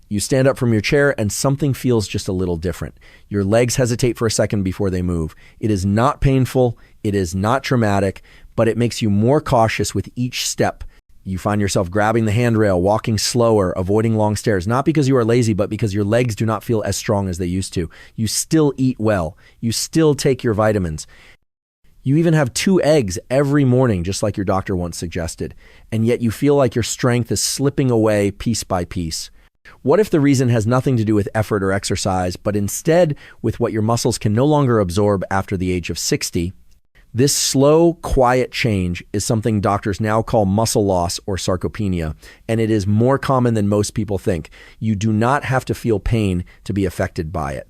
You stand up from your chair and something feels just a little different. Your legs hesitate for a second before they move. It is not painful, it is not traumatic, but it makes you more cautious with each step. You find yourself grabbing the handrail, walking slower, avoiding long stairs, not because you are lazy, but because your legs do not feel as strong as they used to. You still eat well. You still take your vitamins. You even have 2 eggs every morning, just like your doctor once suggested, and yet you feel like your strength is slipping away piece by piece. What if the reason has nothing to do with effort or exercise, but instead with what your muscles can no longer absorb after the age of 60? This slow, quiet change is something doctors now call muscle loss or sarcopenia, and it is more common than most people think. You do not have to feel pain to be affected by it.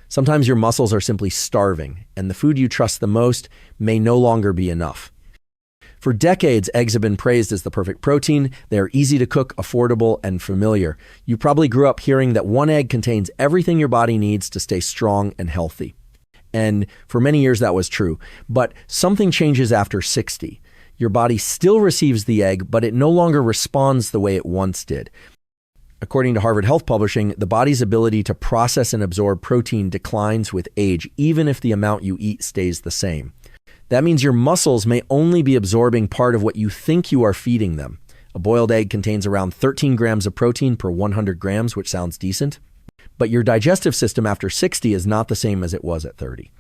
Sometimes your muscles are simply starving, and the food you trust the most may no longer be enough. For decades, eggs have been praised as the perfect protein. They are easy to cook, affordable, and familiar. You probably grew up hearing that one egg contains everything your body needs to stay strong and healthy. And for many years that was true. But something changes after 60. Your body still receives the egg, but it no longer responds the way it once did. According to Harvard Health Publishing, the body's ability to process and absorb protein declines with age, even if the amount you eat stays the same. That means your muscles may only be absorbing part of what you think you are feeding them. A boiled egg contains around 13 grams of protein per 100 grams, which sounds decent. But your digestive system after 60 is not the same as it was at 30.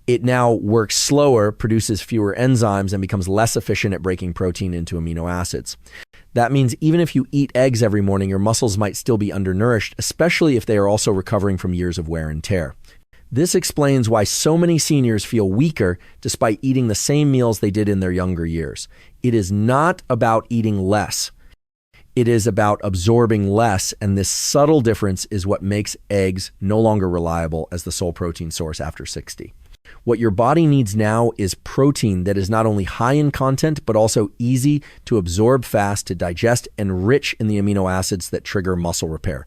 It now works slower, produces fewer enzymes, and becomes less efficient at breaking protein into amino acids. That means even if you eat eggs every morning, your muscles might still be undernourished, especially if they are also recovering from years of wear and tear. This explains why so many seniors feel weaker despite eating the same meals they did in their younger years. It is not about eating less. It is about absorbing less, and this subtle difference is what makes eggs no longer reliable as the sole protein source after 60. What your body needs now is protein that is not only high in content, but also easy to absorb fast, to digest, and rich in the amino acids that trigger muscle repair.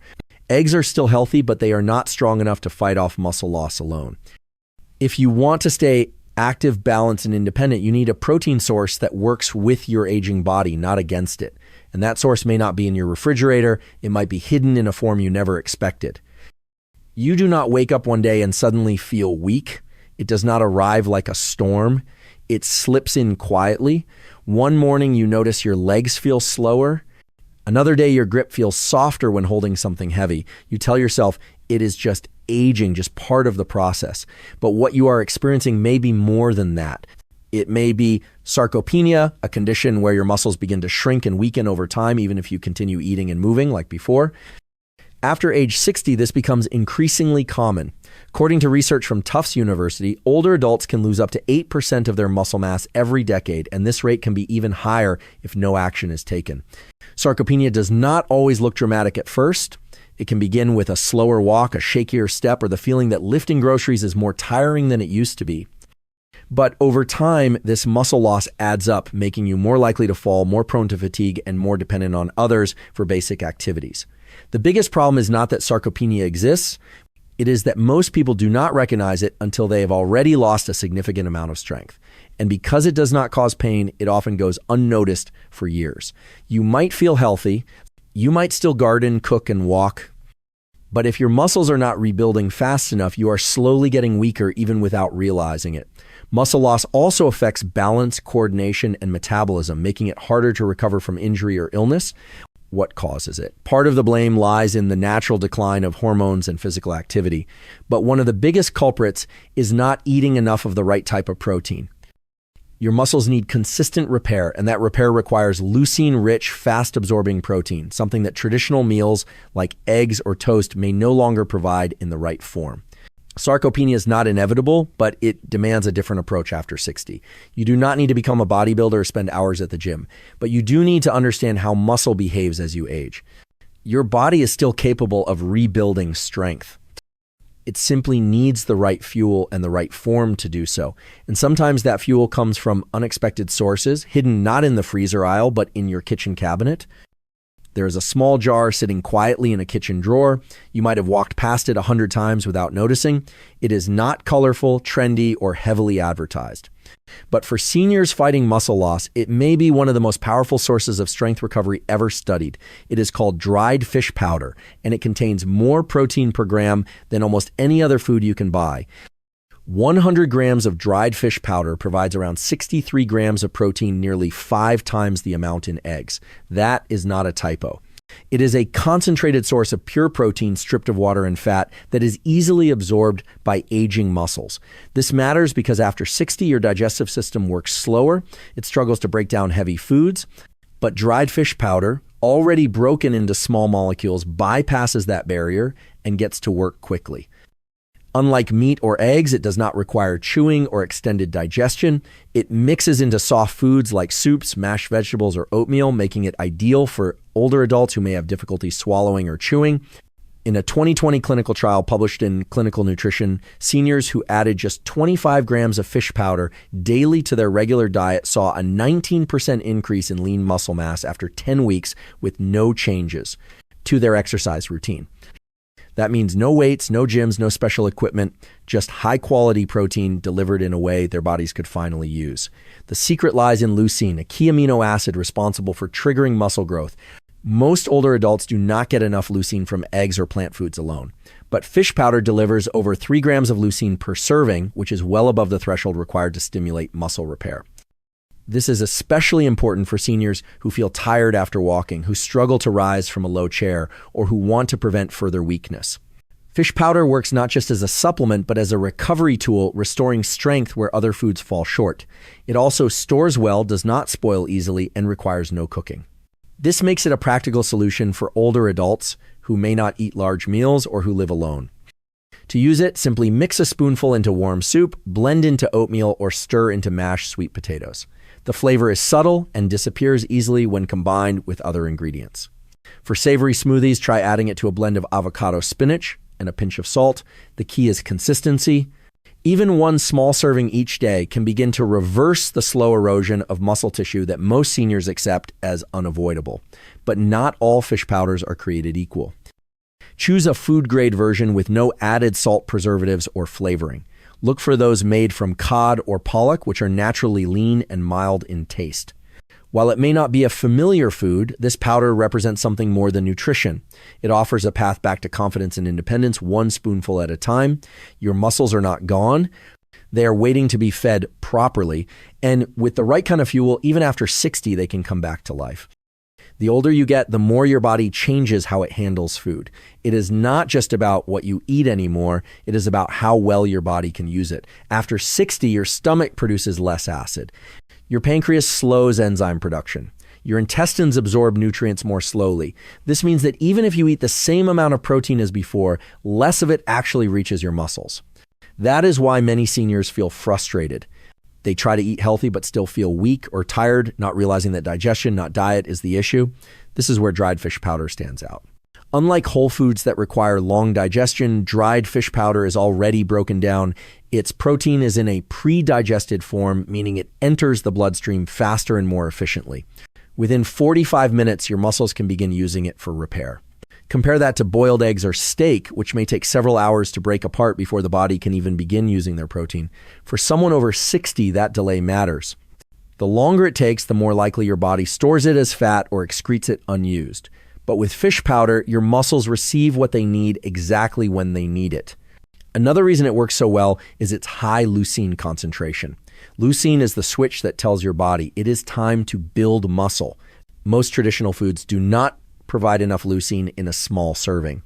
Eggs are still healthy, but they are not strong enough to fight off muscle loss alone. If you want to stay active, balanced, and independent, you need a protein source that works with your aging body, not against it. And that source may not be in your refrigerator. It might be hidden in a form you never expected. You do not wake up one day and suddenly feel weak. It does not arrive like a storm. It slips in quietly. One morning you notice your legs feel slower. Another day your grip feels softer when holding something heavy. You tell yourself it is just aging, just part of the process. But what you are experiencing may be more than that. It may be sarcopenia, a condition where your muscles begin to shrink and weaken over time, even if you continue eating and moving like before. After age 60, this becomes increasingly common. According to research from Tufts University, older adults can lose up to 8% of their muscle mass every decade, and this rate can be even higher if no action is taken. Sarcopenia does not always look dramatic at first. It can begin with a slower walk, a shakier step, or the feeling that lifting groceries is more tiring than it used to be. But over time, this muscle loss adds up, making you more likely to fall, more prone to fatigue, and more dependent on others for basic activities. The biggest problem is not that sarcopenia exists. It is that most people do not recognize it until they have already lost a significant amount of strength. And because it does not cause pain, it often goes unnoticed for years. You might feel healthy. You might still garden, cook, and walk. But if your muscles are not rebuilding fast enough, you are slowly getting weaker even without realizing it. Muscle loss also affects balance, coordination, and metabolism, making it harder to recover from injury or illness. What causes it? Part of the blame lies in the natural decline of hormones and physical activity. But one of the biggest culprits is not eating enough of the right type of protein. Your muscles need consistent repair, and that repair requires leucine-rich, fast-absorbing protein, something that traditional meals like eggs or toast may no longer provide in the right form. Sarcopenia is not inevitable, but it demands a different approach after 60. You do not need to become a bodybuilder or spend hours at the gym, but you do need to understand how muscle behaves as you age. Your body is still capable of rebuilding strength. It simply needs the right fuel and the right form to do so. And sometimes that fuel comes from unexpected sources, hidden not in the freezer aisle, but in your kitchen cabinet. There is a small jar sitting quietly in a kitchen drawer. You might have walked past it 100 times without noticing. It is not colorful, trendy, or heavily advertised. But for seniors fighting muscle loss, it may be one of the most powerful sources of strength recovery ever studied. It is called dried fish powder, and it contains more protein per gram than almost any other food you can buy. 100 grams of dried fish powder provides around 63 grams of protein, nearly 5 times the amount in eggs. That is not a typo. It is a concentrated source of pure protein stripped of water and fat that is easily absorbed by aging muscles. This matters because after 60, your digestive system works slower. It struggles to break down heavy foods, but dried fish powder, already broken into small molecules, bypasses that barrier and gets to work quickly. Unlike meat or eggs, it does not require chewing or extended digestion. It mixes into soft foods like soups, mashed vegetables, or oatmeal, making it ideal for older adults who may have difficulty swallowing or chewing. In a 2020 clinical trial published in Clinical Nutrition, seniors who added just 25 grams of fish powder daily to their regular diet saw a 19% increase in lean muscle mass after 10 weeks with no changes to their exercise routine. That means no weights, no gyms, no special equipment, just high-quality protein delivered in a way their bodies could finally use. The secret lies in leucine, a key amino acid responsible for triggering muscle growth. Most older adults do not get enough leucine from eggs or plant foods alone. But fish powder delivers over 3 grams of leucine per serving, which is well above the threshold required to stimulate muscle repair. This is especially important for seniors who feel tired after walking, who struggle to rise from a low chair, or who want to prevent further weakness. Fish powder works not just as a supplement, but as a recovery tool, restoring strength where other foods fall short. It also stores well, does not spoil easily, and requires no cooking. This makes it a practical solution for older adults who may not eat large meals or who live alone. To use it, simply mix a spoonful into warm soup, blend into oatmeal, or stir into mashed sweet potatoes. The flavor is subtle and disappears easily when combined with other ingredients. For savory smoothies, try adding it to a blend of avocado spinach and a pinch of salt. The key is consistency. Even one small serving each day can begin to reverse the slow erosion of muscle tissue that most seniors accept as unavoidable. But not all fish powders are created equal. Choose a food-grade version with no added salt, preservatives, or flavoring. Look for those made from cod or pollock, which are naturally lean and mild in taste. While it may not be a familiar food, this powder represents something more than nutrition. It offers a path back to confidence and independence, one spoonful at a time. Your muscles are not gone. They are waiting to be fed properly. And with the right kind of fuel, even after 60, they can come back to life. The older you get, the more your body changes how it handles food. It is not just about what you eat anymore. It is about how well your body can use it. After 60, your stomach produces less acid. Your pancreas slows enzyme production. Your intestines absorb nutrients more slowly. This means that even if you eat the same amount of protein as before, less of it actually reaches your muscles. That is why many seniors feel frustrated. They try to eat healthy but still feel weak or tired, not realizing that digestion, not diet, is the issue. This is where dried fish powder stands out. Unlike whole foods that require long digestion, dried fish powder is already broken down. Its protein is in a pre-digested form, meaning it enters the bloodstream faster and more efficiently. Within 45 minutes, your muscles can begin using it for repair. Compare that to boiled eggs or steak, which may take several hours to break apart before the body can even begin using their protein. For someone over 60, that delay matters. The longer it takes, the more likely your body stores it as fat or excretes it unused. But with fish powder, your muscles receive what they need exactly when they need it. Another reason it works so well is its high leucine concentration. Leucine is the switch that tells your body it is time to build muscle. Most traditional foods do not provide enough leucine in a small serving.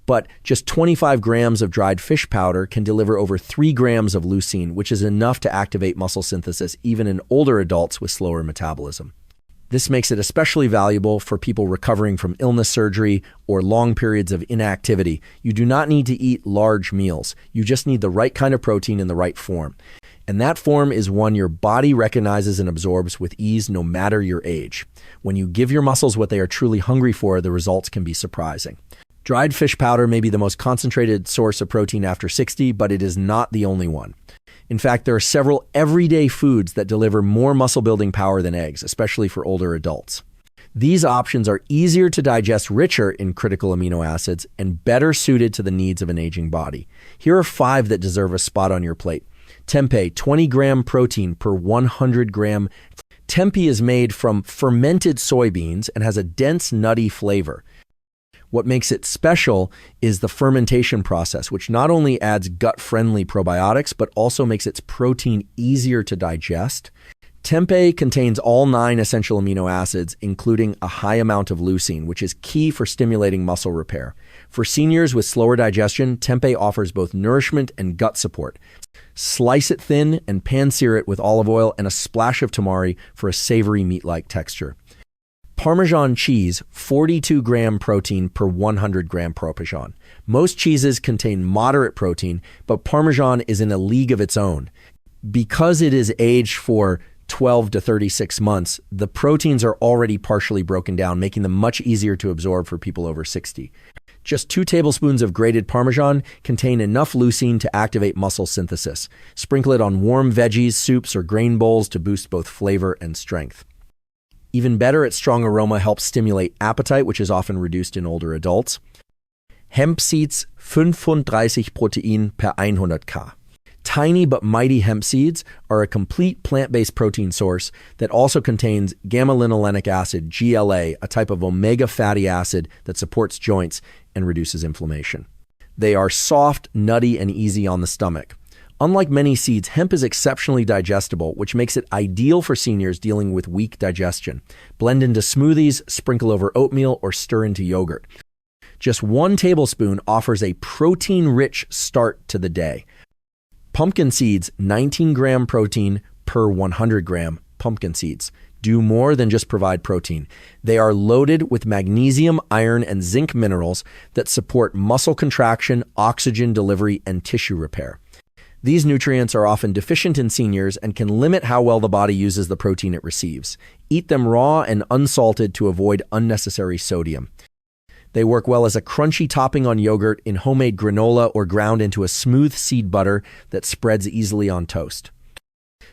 But just 25 grams of dried fish powder can deliver over 3 grams of leucine, which is enough to activate muscle synthesis even in older adults with slower metabolism. This makes it especially valuable for people recovering from illness, surgery, or long periods of inactivity. You do not need to eat large meals. You just need the right kind of protein in the right form. And that form is one your body recognizes and absorbs with ease no matter your age. When you give your muscles what they are truly hungry for, the results can be surprising. Dried fish powder may be the most concentrated source of protein after 60, but it is not the only one. In fact, there are several everyday foods that deliver more muscle-building power than eggs, especially for older adults. These options are easier to digest, richer in critical amino acids, and better suited to the needs of an aging body. Here are 5 that deserve a spot on your plate. Tempeh, 20 gram protein per 100 gram. Tempeh is made from fermented soybeans and has a dense, nutty flavor. What makes it special is the fermentation process, which not only adds gut-friendly probiotics, but also makes its protein easier to digest. Tempeh contains all 9 essential amino acids, including a high amount of leucine, which is key for stimulating muscle repair. For seniors with slower digestion, tempeh offers both nourishment and gut support. Slice it thin and pan-sear it with olive oil and a splash of tamari for a savory meat-like texture. Parmesan cheese, 42 gram protein per 100 gram Parmesan. Most cheeses contain moderate protein, but Parmesan is in a league of its own. Because it is aged for 12 to 36 months, the proteins are already partially broken down, making them much easier to absorb for people over 60. Just 2 tablespoons of grated Parmesan contain enough leucine to activate muscle synthesis. Sprinkle it on warm veggies, soups, or grain bowls to boost both flavor and strength. Even better, its strong aroma helps stimulate appetite, which is often reduced in older adults. Hemp seeds, 35 Protein per 100 K. Tiny but mighty hemp seeds are a complete plant-based protein source that also contains gamma-linolenic acid, GLA, a type of omega fatty acid that supports joints and reduces inflammation. They are soft, nutty, and easy on the stomach. Unlike many seeds, hemp is exceptionally digestible, which makes it ideal for seniors dealing with weak digestion. Blend into smoothies, sprinkle over oatmeal, or stir into yogurt. Just 1 tablespoon offers a protein-rich start to the day. Pumpkin seeds, 19 gram protein per 100 gram pumpkin seeds. Do more than just provide protein. They are loaded with magnesium, iron, and zinc minerals that support muscle contraction, oxygen delivery, and tissue repair. These nutrients are often deficient in seniors and can limit how well the body uses the protein it receives. Eat them raw and unsalted to avoid unnecessary sodium. They work well as a crunchy topping on yogurt, in homemade granola, or ground into a smooth seed butter that spreads easily on toast.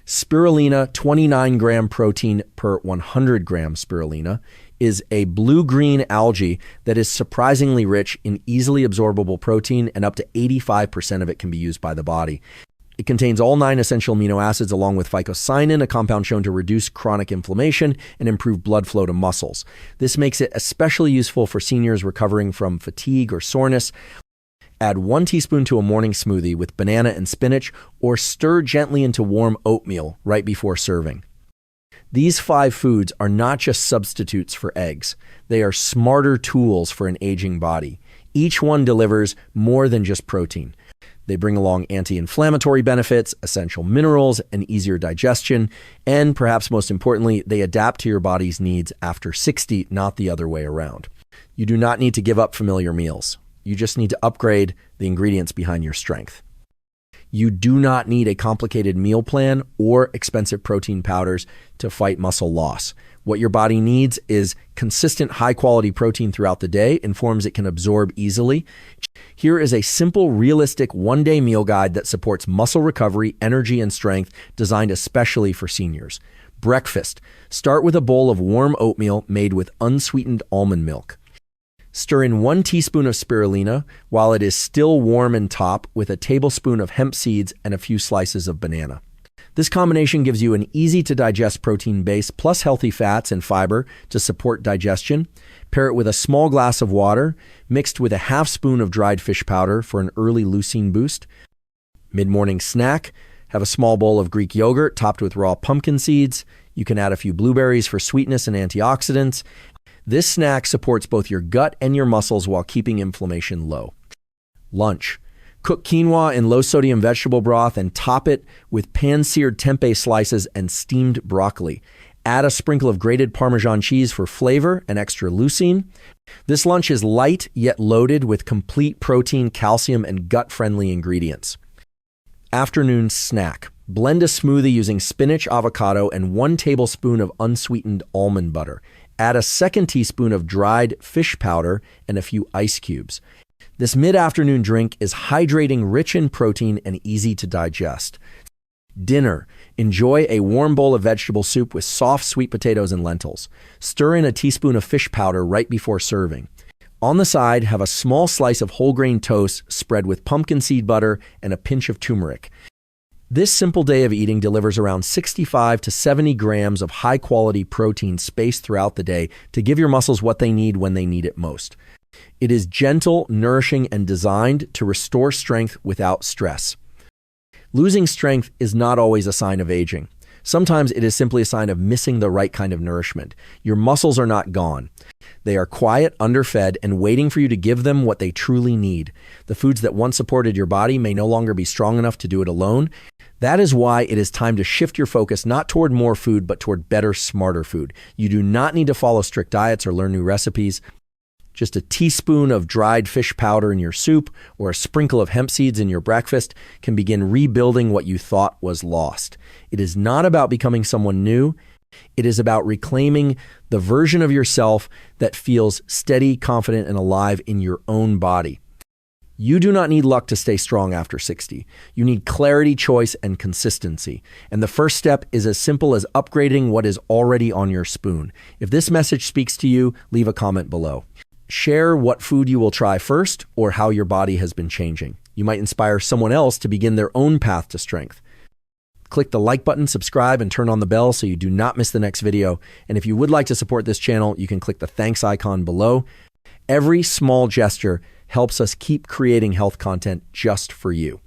Spirulina, 29 gram protein per 100 gram spirulina, is a blue-green algae that is surprisingly rich in easily absorbable protein, and up to 85% of it can be used by the body. It contains all 9 essential amino acids along with phycocyanin, a compound shown to reduce chronic inflammation and improve blood flow to muscles. This makes it especially useful for seniors recovering from fatigue or soreness. Add 1 teaspoon to a morning smoothie with banana and spinach, or stir gently into warm oatmeal right before serving. These 5 foods are not just substitutes for eggs. They are smarter tools for an aging body. Each one delivers more than just protein. They bring along anti-inflammatory benefits, essential minerals, and easier digestion, and perhaps most importantly, they adapt to your body's needs after 60, not the other way around. You do not need to give up familiar meals. You just need to upgrade the ingredients behind your strength. You do not need a complicated meal plan or expensive protein powders to fight muscle loss. What your body needs is consistent high-quality protein throughout the day in forms it can absorb easily. Here is a simple, realistic one-day meal guide that supports muscle recovery, energy, and strength, designed especially for seniors. Breakfast. Start with a bowl of warm oatmeal made with unsweetened almond milk. Stir in 1 teaspoon of spirulina while it is still warm and top, with a tablespoon of hemp seeds and a few slices of banana. This combination gives you an easy-to-digest protein base plus healthy fats and fiber to support digestion. Pair it with a small glass of water, mixed with a half spoon of dried fish powder for an early leucine boost. Mid-morning snack, have a small bowl of Greek yogurt topped with raw pumpkin seeds. You can add a few blueberries for sweetness and antioxidants. This snack supports both your gut and your muscles while keeping inflammation low. Lunch. Cook quinoa in low-sodium vegetable broth and top it with pan-seared tempeh slices and steamed broccoli. Add a sprinkle of grated Parmesan cheese for flavor and extra leucine. This lunch is light yet loaded with complete protein, calcium, and gut-friendly ingredients. Afternoon snack. Blend a smoothie using spinach, avocado, and 1 tablespoon of unsweetened almond butter. Add a 2nd teaspoon of dried fish powder and a few ice cubes. This mid-afternoon drink is hydrating, rich in protein, and easy to digest. Dinner. Enjoy a warm bowl of vegetable soup with soft sweet potatoes and lentils. Stir in a teaspoon of fish powder right before serving. On the side, have a small slice of whole grain toast spread with pumpkin seed butter and a pinch of turmeric. This simple day of eating delivers around 65 to 70 grams of high-quality protein spaced throughout the day to give your muscles what they need when they need it most. It is gentle, nourishing, and designed to restore strength without stress. Losing strength is not always a sign of aging. Sometimes it is simply a sign of missing the right kind of nourishment. Your muscles are not gone. They are quiet, underfed, and waiting for you to give them what they truly need. The foods that once supported your body may no longer be strong enough to do it alone. That is why it is time to shift your focus not toward more food, but toward better, smarter food. You do not need to follow strict diets or learn new recipes. Just a teaspoon of dried fish powder in your soup or a sprinkle of hemp seeds in your breakfast can begin rebuilding what you thought was lost. It is not about becoming someone new. It is about reclaiming the version of yourself that feels steady, confident, and alive in your own body. You do not need luck to stay strong after 60. You need clarity, choice, and consistency. And the first step is as simple as upgrading what is already on your spoon. If this message speaks to you, leave a comment below. Share what food you will try first or how your body has been changing. You might inspire someone else to begin their own path to strength. Click the like button, subscribe, and turn on the bell so you do not miss the next video. And if you would like to support this channel, you can click the thanks icon below. Every small gesture helps us keep creating health content just for you.